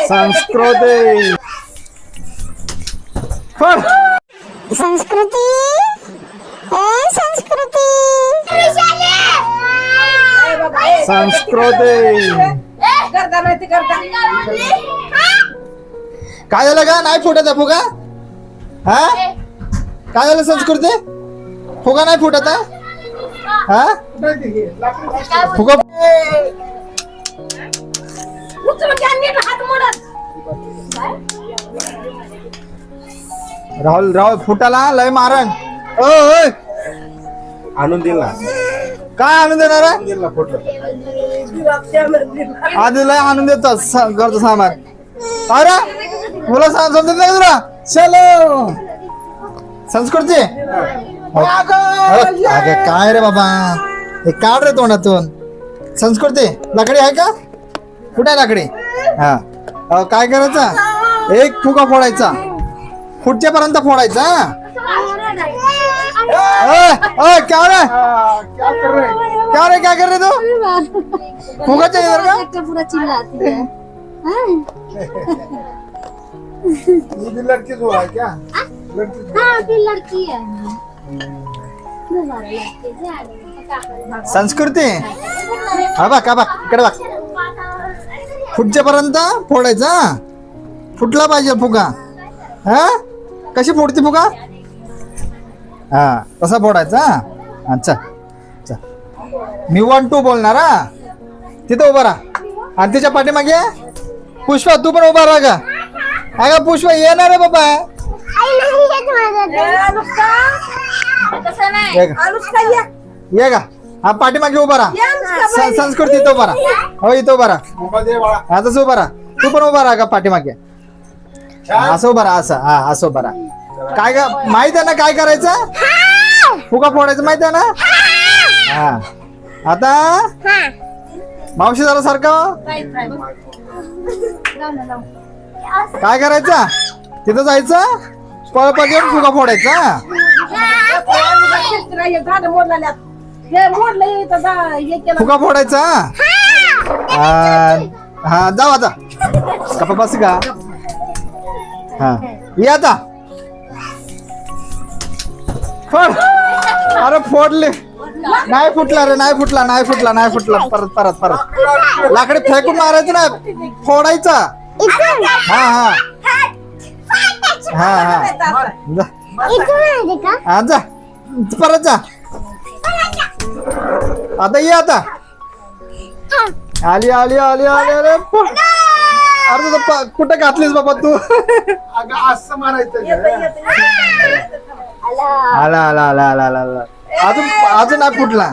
संस्कृती फळ संस्कृती संस्कृती संस्कृती काय झालं का नाही फुटत आहे फुगा हा काय झालं संस्कृती फुगा नाही फुटत आहे हा फुगा राहुल राहुल फुटाला लय मारण ओय आणून दिल ना काय आणून देणार आहे? दिल ना फोटो आधी लय आणून देतात घरचं सामान अरे मुला समजत नाही तुला चलो संस्कृती अरे काय रे बाबा हे काढ रे तोंडातून संस्कृती लाकडी आहे का कुठे आहे लाकडी हा काय करायचं एक फुगा फोडायचा पुढच्या पर्यंत फोडायचा क्या रे क्या कर रहे तू फुगा चाहिए इधर का पूरा चिल्लाती है ये भी लड़की जो है क्या लड़की हाँ फिर लड़की है संस्कृती हा बघ का बघ इकडे बघ पुढच्या पर्यंत फोडायचा फुटला पाहिजे फुगा हा कशी फोडते फुगा हा तसा फोडायचा अच्छा मी 1 2 बोलणार हा तिथं उभा राहा आणि तिच्या पाठीमागे पुष्पा तू पण उभा राहा का अगं पुष्पा येणार आहे बाबा ये का हा पाठीमागे उभा राहा संस्कृती इथं उभा राहा हो इथं उभा राहा मोबाईल दे बाळा हा तसं उभा राहा तू पण उभा राहा का पाठीमागे असं उभा राहा असं हा असं उभा राहा काय का माहित आहे ना काय करायचं फुगा फोडायचं माहित आहे ना हा आता मावशी जरा सारखं काय करायचं तिथं जायचं पळपळ घेऊन फुगा फोडायचा फुगा फोडायचा हा जाऊ आता कपा बस का हा ये आता फोड अरे फोडले नाही फुटला रे नाही फुटला परत लाकडी फेकून मारायचं ना फोडायचा हा हा हा हा जा परत जा आता ये आता आली अरे तुझं कुठं घातलीस बाबा तू अगं असं मारायचं आला अजून नाही फुटला